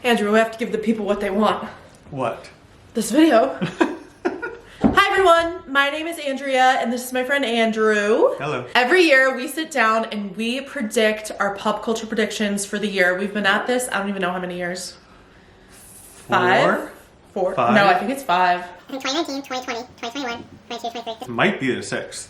Andrew, we have to give the people what they want. What? This video. Hi everyone, my name is Andrea and this is my friend Andrew. Hello. Every year we sit down and we predict our pop culture predictions for the year. We've been at this, I don't even know how many years. Five? Four? Five? No, I think it's 5. I think 2019, 2020, 2021, 22, 23. Might be the 6th.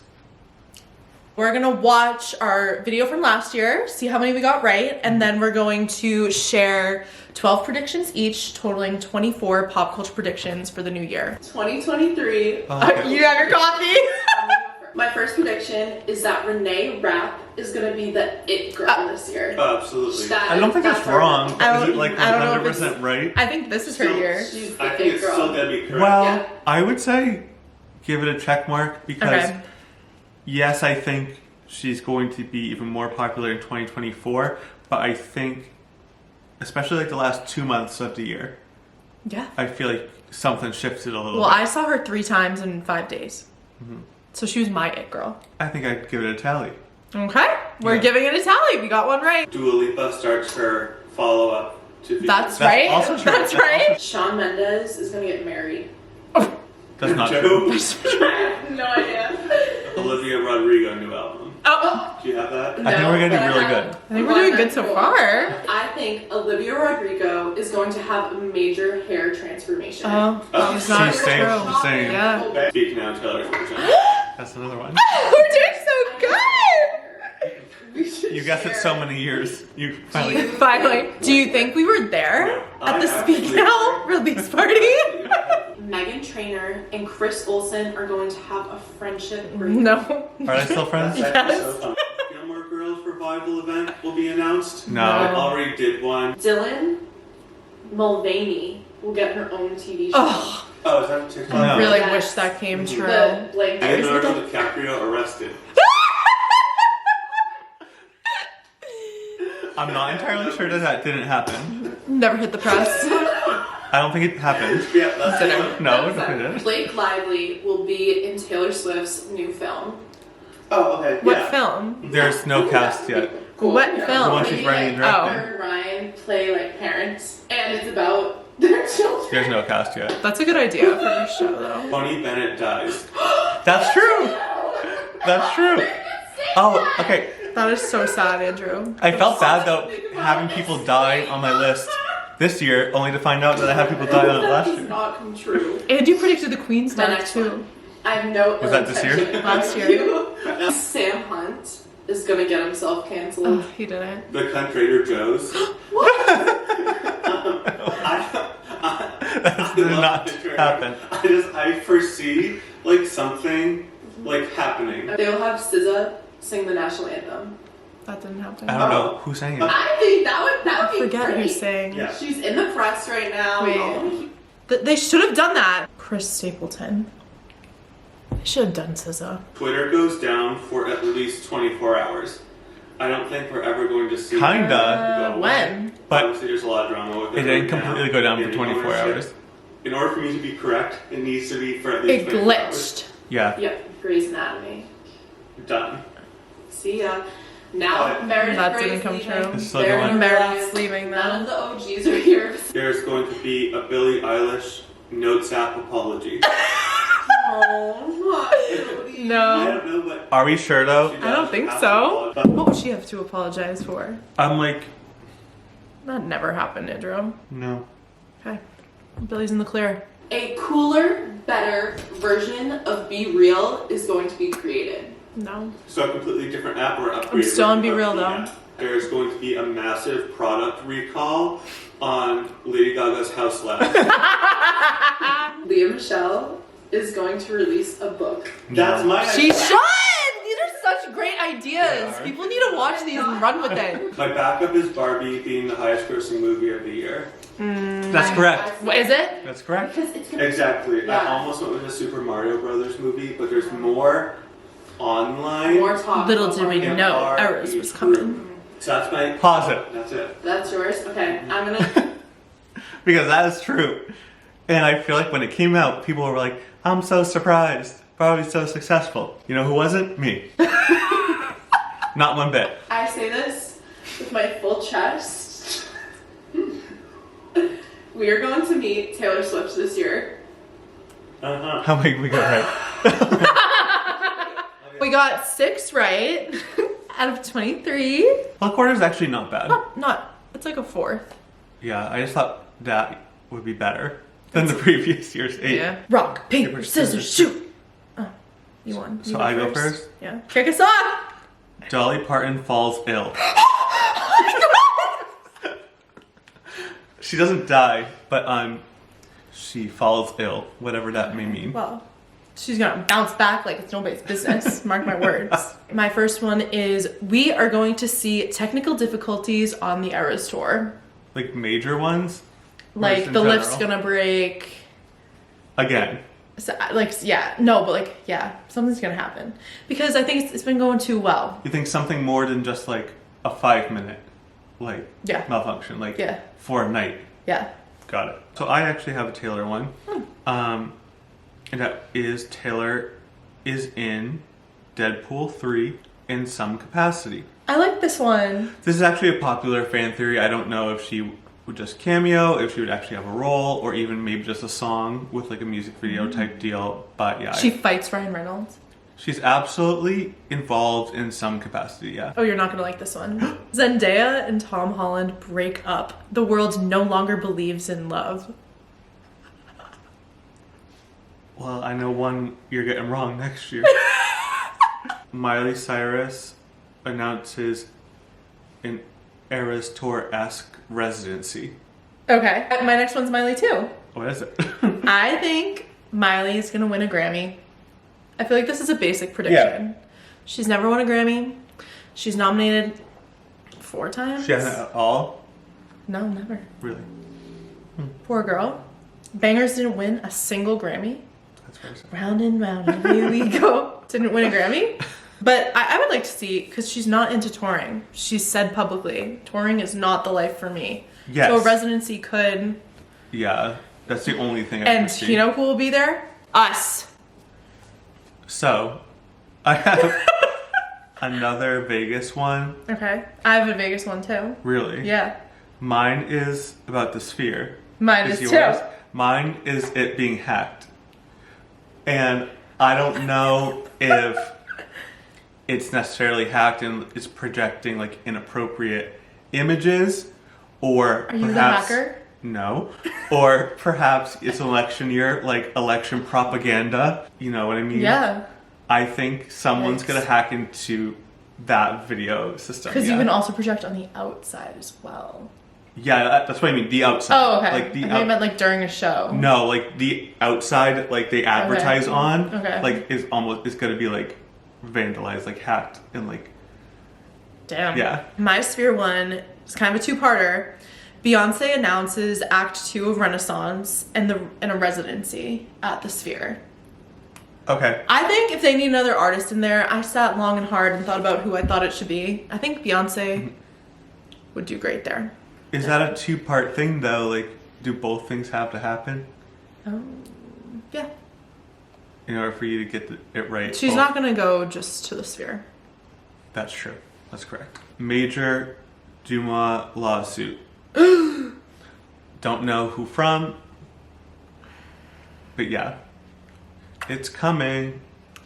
We're gonna watch our video from last year, see how many we got right, and then we're going to share 12 predictions each, totaling 24 pop culture predictions for the new year. 2023. You have your coffee? My first prediction is that Renee Rapp is gonna be the it girl this year. Absolutely. I don't think that's wrong. Is it like 100% right? I think this is her year. She's I think it's still gonna be correct. Well, Yeah. I would say give it a check mark because Okay. yes, I think she's going to be even more popular in 2024, but I think especially like the last 2 months of the year, Yeah. I feel like something shifted a little Well, bit. I saw her 3 times in 5 days. So she was my it girl. I think I'd give it a tally. Okay, we're Yeah. giving it a tally. We got one right. Dua Lipa starts her follow-up to That's Future. right. also true. That's That's right. Shawn Mendes is gonna get married. That's not Joe. true. I have no idea. Olivia Rodrigo new album. Oh, Do you have that? I think we're gonna do but I really have good. I think we're doing good so far. I think Olivia Rodrigo is going to have a major hair transformation. Oh, Oh, she's not she's true. saying- she's saying- Yeah. Speaking now, Taylor's version. That's another one. We're doing so good. We should You guessed it share. so many years. You finally. Finally, do you think we were there at the Speak Now release party? Meghan Trainor and Chris Olsen are going to have a friendship breakthrough. No. Are they still friends? That's so fun. Gilmore Girls revival event will be announced. No. I already did one. Dylan Mulvaney will get her own TV show. Oh, Oh, is that TikTok? No. I really Yes. wish that came true. The blank Leonardo DiCaprio arrested. I'm not entirely sure that didn't happen. Never hit the press. I don't think it happened. Yeah, that's the Dinner. one. No, it didn't. Blake Lively will be in Taylor Swift's new film. Oh, okay. What yeah. film? There's no cast yet. Cool. What Yeah. film? The one she's Maybe, writing and like, directing. her and Ryan play like parents, and it's about their children. There's no cast yet. That's a good idea for a show, though. Tony Bennett dies. That's true. That's true. Oh, okay. That is so sad, Andrew. I felt bad though having people die on my list this year, only to find out that I had people die on it That last does year. not come true. And you predicted the Queen's The death, next too. one. I have no Was that this year? intention Last of year. you. Sam Hunt is gonna get himself canceled. Oh, he didn't. The cunt Trader Joe's. That did not happen. I foresee like something like happening. They will have SZA sing the national anthem. That didn't happen. I don't know who sang it. I think that would be Forget great. who's saying. Yeah. She's in the press right now. Wait. They should have done that. Chris Stapleton. They should have done SZA. Twitter goes down for at least 24 hours. I don't think we're ever going to see. Kinda. go away. When? But Obviously, there's a lot of drama with it. it didn't right now. completely go down for In 24 ownership. hours. In order for me to be correct, it needs to be for at least It 24 hours. glitched. Yeah. Yep, Grey's Anatomy. Done. See ya. Now Oh, Meredith that Grey's didn't come leaving. true. It's still They're going. gonna Meredith's realize leaving None now. of the OGs are here. There's going to be a Billie Eilish notes app apology. Oh, I No. don't know what. Are we sure though? she I don't does think have to so. apologize. What would she have to apologize for? I'm like, That never happened, Andrew. no. Okay. Billy's in the clear. A cooler, better version of Be Real is going to be created. No. So a completely different app or upgrade. I'm still on Be version Real, of the though. app. There's going to be a massive product recall on Lady Gaga's House Lab. Leah Michelle is going to release a book. That's my She idea. should! These are such great ideas. They are. People need to watch these and run with it. My backup is Barbie being the highest grossing movie of the year. That's correct. What is it? That's correct. Because it's gonna Exactly. I Yeah. almost went with a Super Mario Brothers movie, but there's more online. more talk. Little about did we Mario. know are Eras was true. coming. So that's my Pause it. That's it. That's yours? Okay, I'm gonna. Because that is true. And I feel like when it came out, people were like, I'm so surprised. Barbie's so successful. You know who wasn't? Me. Not one bit. I say this with my full chest. We are going to meet Taylor Swift this year. How many we got right? We got 6 right out of 23. Luck order is actually not bad. It's like a 4th. Yeah, I just thought that would be better than the previous year's 8. Yeah. Rock, paper, scissors, shoot. Oh, you won. So I go first? Yeah. Kick us off. Dolly Parton falls ill. She doesn't die, but she falls ill, whatever that may mean. Well, she's gonna bounce back like it's nobody's business. Mark my words. My first one is we are going to see technical difficulties on the Eras tour. Like major ones? Or Like just in the lift's general? gonna break. Again. So, something's gonna happen because I think it's been going too well. You think something more than just like a 5-minute Yeah. malfunction, Yeah. for a night. Yeah. Got it. So I actually have a Taylor one. And that is Taylor is in Deadpool 3 in some capacity. I like this one. This is actually a popular fan theory. I don't know if she would just cameo, if she would actually have a role, or even maybe just a song with like a music video type deal. But yeah, She fights Ryan Reynolds. she's absolutely involved in some capacity, yeah. Oh, you're not gonna like this one. Zendaya and Tom Holland break up. The world no longer believes in love. Well, I know one you're getting wrong next year. Miley Cyrus announces an Eras Tour-esque residency. Okay. My next one's Miley too. What is it? I think Miley's gonna win a Grammy. I feel like this is a basic prediction. Yeah. She's never won a Grammy. She's nominated 4 times. She hasn't at all? No, never. Really? Poor girl. Bangers didn't win a single Grammy. That's very sad. Round and round, and here we go. Didn't win a Grammy. But I would like to see, because she's not into touring. She's said publicly, touring is not the life for me. Yes. So a residency could. Yeah, that's the only thing I And can see. you know who will be there? Us. So, I have another Vegas one. Okay. I have a Vegas one too. Really? Yeah. Mine is about the Sphere. Mine is too. yours? Mine is it being hacked. And I don't know if it's necessarily hacked and it's projecting like inappropriate images, or Are you the perhaps hacker? no, or perhaps it's election year, like election propaganda. You know what I mean? Yeah. I think someone's Yikes. gonna hack into that video system. Because yeah. you can also project on the outside as well. Yeah, that's what I mean. The outside. Oh, okay. Like the I thought you meant like during a show. No, like the outside, like they advertise on, Okay. like is gonna be like vandalized, like hacked, and like Damn. Yeah. My Sphere one is kind of a 2-parter. Beyonce announces Act 2 of Renaissance and a residency at the Sphere. okay. I think if they need another artist in there, I sat long and hard and thought about who I thought it should be. I think Beyonce would do great there. Is that a 2-part thing though? Like, do both things have to happen Yeah. in order for you to get it right? She's both? not gonna go just to the Sphere. That's true. That's correct. Major Duma lawsuit. Don't know who from, but yeah, it's coming.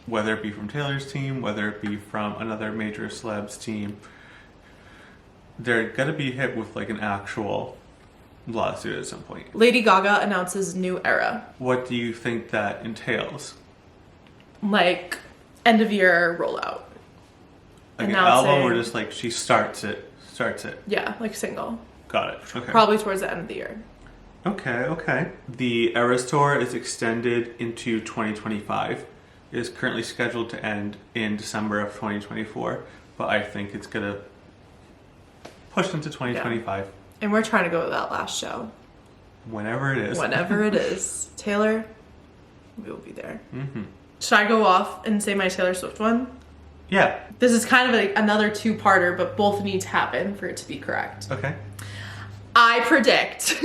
Whether it be from Taylor's team, whether it be from another major celeb's team, they're gonna be hit with like an actual lawsuit at some point. Lady Gaga announces new era. What do you think that entails? Like end of year rollout. Like an Announcing- album, or just like she starts it? Yeah, like single. Got it. Okay. Probably towards the end of the year. Okay. The Eras Tour is extended into 2025. It is currently scheduled to end in December of 2024, but I think it's gonna push into 2025. And we're trying to go to that last show. Whenever it is. Whenever it is. Taylor, we will be there. Mm-hmm. Should I go off and say my Taylor Swift one? Yeah. This is kind of like another 2-parter, but both need to happen for it to be correct. Okay. I predict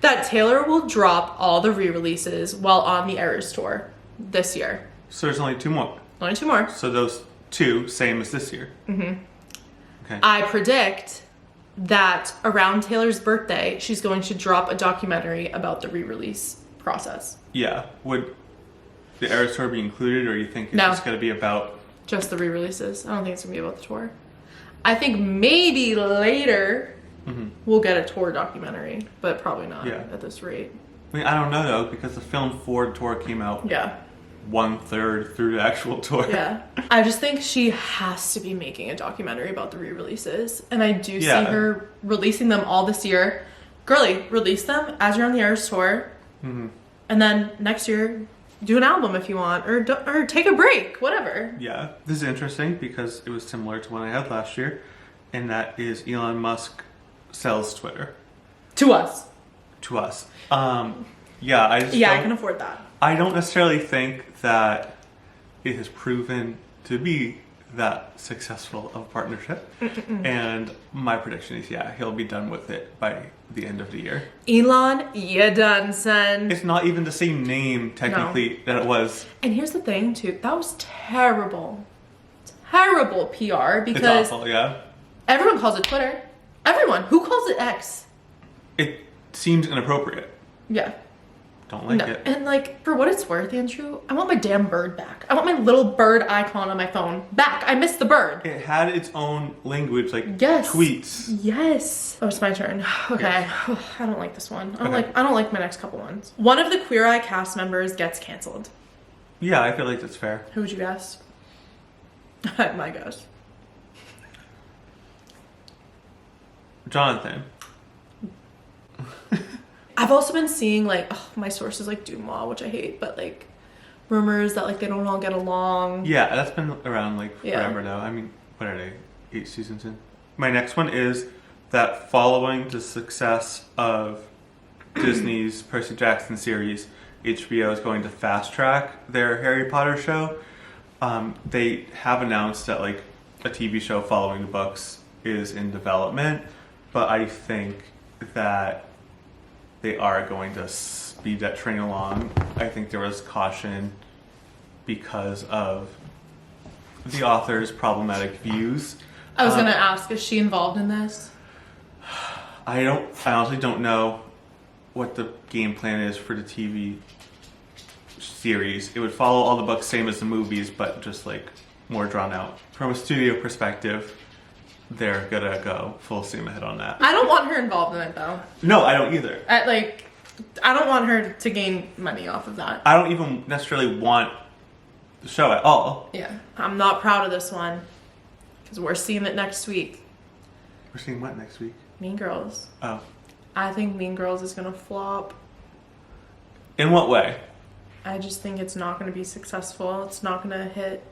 that Taylor will drop all the re-releases while on the Eras Tour this year. So there's only 2 more. Only 2 more. So those 2, same as this year. Mm-hmm. Okay. I predict that around Taylor's birthday, she's going to drop a documentary about the re-release process. Yeah. Would the Eras Tour be included, or you think it's No. just going to be about... Just the re-releases. I don't think it's going to be about the tour. I think maybe later we'll get a tour documentary, but probably not at this rate. I mean, I don't know, though, because the film for the tour came out 1/3 through the actual tour. Yeah. I just think she has to be making a documentary about the re-releases. And I do see her releasing them all this year. Girly, release them as you're on the Eras Tour. And then next year, do an album if you want. Or take a break, whatever. Yeah. This is interesting because it was similar to one I had last year. And that is Elon Musk sells Twitter. To us. To us. Yeah, I just I can afford that. I don't necessarily think that it has proven to be that successful of a partnership. And my prediction is, he'll be done with it by the end of the year. Elon, you done, son. It's not even the same name, technically, that it was. And here's the thing, too. That was terrible. Terrible PR because It's awful, yeah. everyone calls it Twitter. Everyone. Who calls it X? It seems inappropriate. Yeah. Don't like it. And like, for what it's worth, Andrew, I want my damn bird back. I want my little bird icon on my phone back. I miss the bird. It had its own language, like Yes. tweets. Yes. Oh, it's my turn. Okay. Yes. I don't like this one. Okay. I don't like my next couple ones. One of the Queer Eye cast members gets canceled. Yeah, I feel like that's fair. Who would you guess? My guess. Jonathan. I've also been seeing like my sources like Dumois, which I hate, but like rumors that like they don't all get along. Yeah, that's been around like Yeah. forever now. I mean, what are they? 8 seasons in? My next one is that following the success of Disney's Percy Jackson series, HBO is going to fast track their Harry Potter show. They have announced that like a TV show following the books is in development, but I think that they are going to speed that train along. I think there was caution because of the author's problematic views. I was gonna ask, is she involved in this? I honestly don't know what the game plan is for the TV series. It would follow all the books same as the movies, but just like more drawn out. From a studio perspective, they're gonna go full steam ahead on that. I don't want her involved in it though. No, I don't either. I don't want her to gain money off of that. I don't even necessarily want the show at all. Yeah. I'm not proud of this one. Because we're seeing it next week. We're seeing what next week? Mean Girls. Oh. I think Mean Girls is gonna flop. In what way? I just think it's not gonna be successful. It's not gonna hit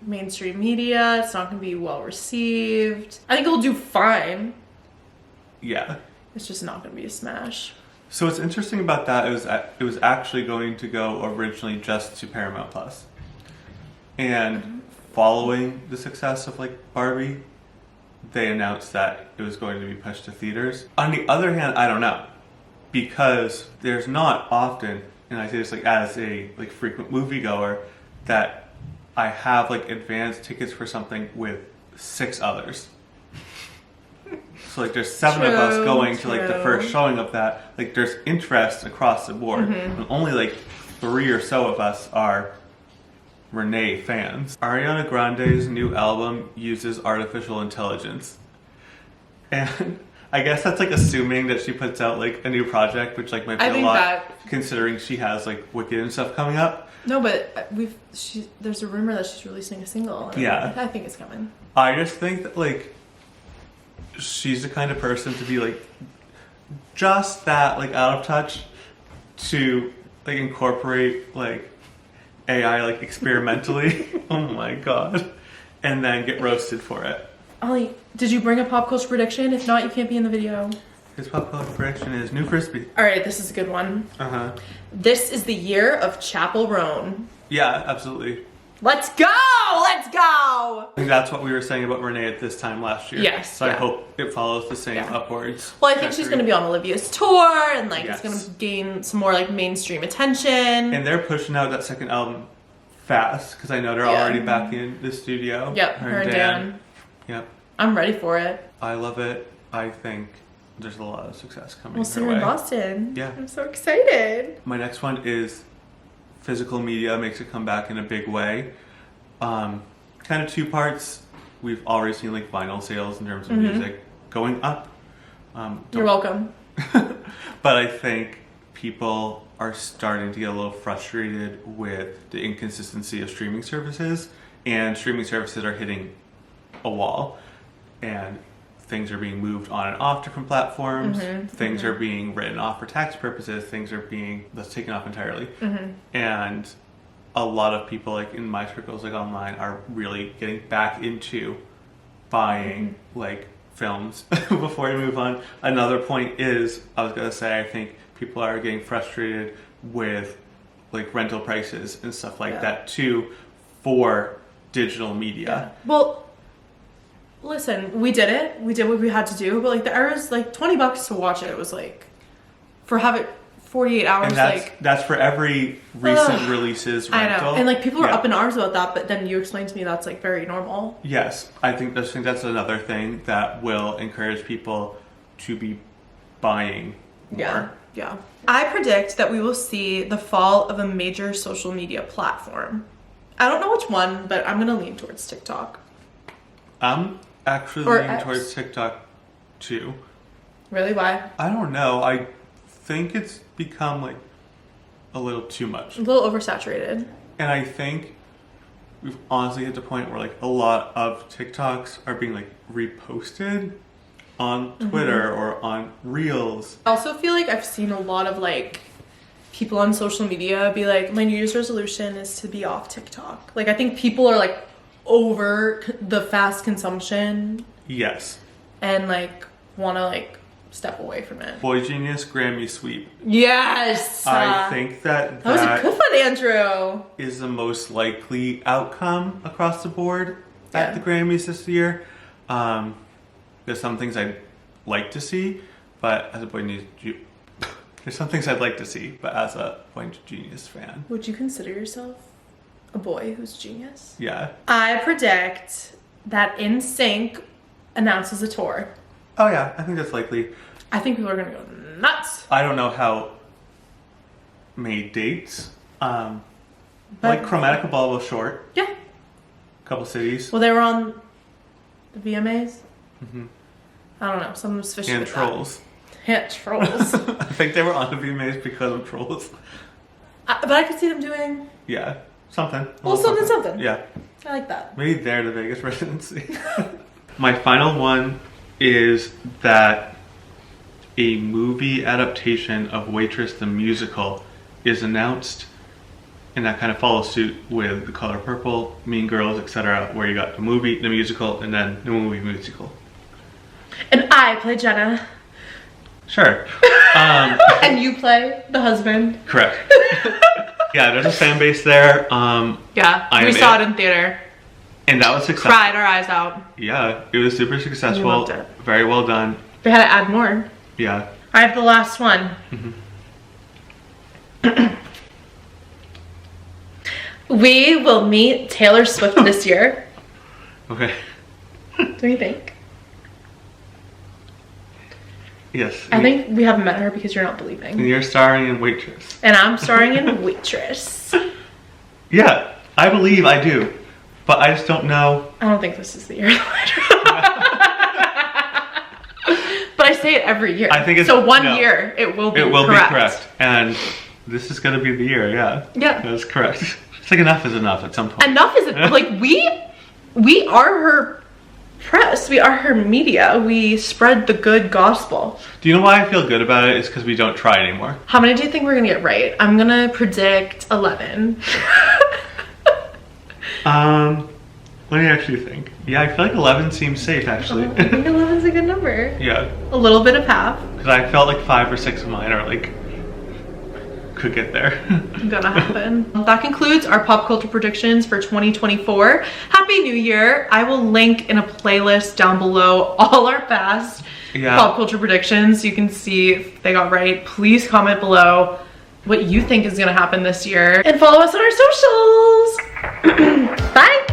mainstream media. It's not gonna be well received. I think it'll do fine. Yeah. It's just not gonna be a smash. So what's interesting about that is it was actually going to go originally just to Paramount Plus. And following the success of like Barbie, they announced that it was going to be pushed to theaters. On the other hand, I don't know, because there's not often, and I say this like as a like frequent moviegoer, that I have like advanced tickets for something with 6 others. So like there's 7 of us going to like the first showing of that. Like there's interest across the board. And only like 3 or so of us are Renee fans. Ariana Grande's new album uses artificial intelligence. And I guess that's like assuming that she puts out like a new project, which like might be a lot considering she has like Wicked and stuff coming up. No, but there's a rumor that she's releasing a single. Yeah. I think it's coming. I just think that like she's the kind of person to be like just that like out of touch to like incorporate like AI like experimentally. Oh my god. And then get roasted for it. Ollie, did you bring a pop culture prediction? If not, you can't be in the video. His pop culture prediction is new frisbee. Alright, this is a good one. Uh-huh. This is the year of Chapel Roan. Yeah, absolutely. Let's go! Let's go! I think that's what we were saying about Renee at this time last year. Yes, So I yeah. hope it follows the same upwards. Well, I think she's going to be on Olivia's tour, and like Yes. it's going to gain some more like mainstream attention. And they're pushing out that second album fast, because I know they're already back in the studio. Yep, her and Dan. Yep. I'm ready for it. I love it. I think there's a lot of success coming We'll see her in Boston. Yeah. I'm so excited. My next one is physical media makes a comeback in a big way. Kind of two parts. We've already seen like vinyl sales in terms of music going up. You're welcome. But I think people are starting to get a little frustrated with the inconsistency of streaming services, and streaming services are hitting a wall, and things are being moved on and off different platforms. Things are being written off for tax purposes. Things are being taken off entirely. And a lot of people, like in my circles, like online, are really getting back into buying like films. Before we move on, another point is, I was gonna say, I think people are getting frustrated with like rental prices and stuff like that too for digital media. Well, listen, we did it. We did what we had to do, but like the Era's like $20 to watch it. It was like for have it 48 hours. And that's for every recent releases rental. I know, and like people are up in arms about that, but then you explained to me that's like very normal. Yes, I think that's another thing that will encourage people to be buying more. Yeah. I predict that we will see the fall of a major social media platform. I don't know which one, but I'm gonna lean towards TikTok. I'm actually Or leaning X. towards TikTok too. Really? Why? I don't know. I think it's become like a little too much. A little oversaturated. And I think we've honestly hit the point where like a lot of TikToks are being like reposted on Twitter or on Reels. I also feel like I've seen a lot of like people on social media be like, my New Year's resolution is to be off TikTok. Like I think people are like over the fast consumption Yes. and like want to like step away from it. Boy Genius Grammy Sweep. Yes! I think that that was a good one, Andrew. is the most likely outcome across the board Yeah. at the Grammys this year. There's some things I'd like to see, but as a Boy Genius, there's some things I'd like to see, but as a Boy Genius fan, Would you consider yourself a boy who's genius? yeah. I predict that NSYNC announces a tour. Oh yeah, I think that's likely. I think people are gonna go nuts. I don't know how many dates. But- Like Chromatica Ball was short, Yeah. a couple cities, Well, they were on the VMAs. I don't know. Someone's fishing and with Trolls. that. Yeah, Trolls. I think they were on the VMAs because of Trolls. But I could see them doing. Yeah, something. A Well, little something. Yeah. I like that. Maybe they're the Vegas residency. My final one is that a movie adaptation of Waitress the Musical is announced, and that kind of follows suit with The Color Purple, Mean Girls, etc., where you got the movie, the musical, and then the movie musical. And I play Jenna. Sure. And you play the husband. Correct. Yeah, there's a fan base there. Yeah, I we am saw it. it in theater. And that was successful. Cried our eyes out. Yeah, it was super successful. loved it. Very well done. We had to add more. Yeah. I have the last one. We will meet Taylor Swift this year. Okay. What do you think? Yes. I think we haven't met her because you're not And believing. you're starring in Waitress. And I'm starring in Waitress. Yeah, I believe I do. But I just don't know. I don't think this is the year. But I say it every year. I think it's- so one no. year it will be It will correct. be correct. And this is going to be the year, yeah. Yeah. That's correct. It's like enough is enough at some point. Enough is like we are her press. We are her media. We spread the good gospel. Do you know why I feel good about it? It's because we don't try anymore. How many do you think we're gonna get right? I'm gonna predict 11. What do you actually think? Yeah, I feel like 11 seems safe, actually. I think 11's a good number. Yeah, A little bit of half. because I felt like 5 or 6 of mine are like, could get there. Gonna happen. That concludes our pop culture predictions for 2024. Happy New Year. I will link in a playlist down below all our past pop culture predictions. You can see if they got right. Please comment below what you think is gonna happen this year. And follow us on our socials. Bye.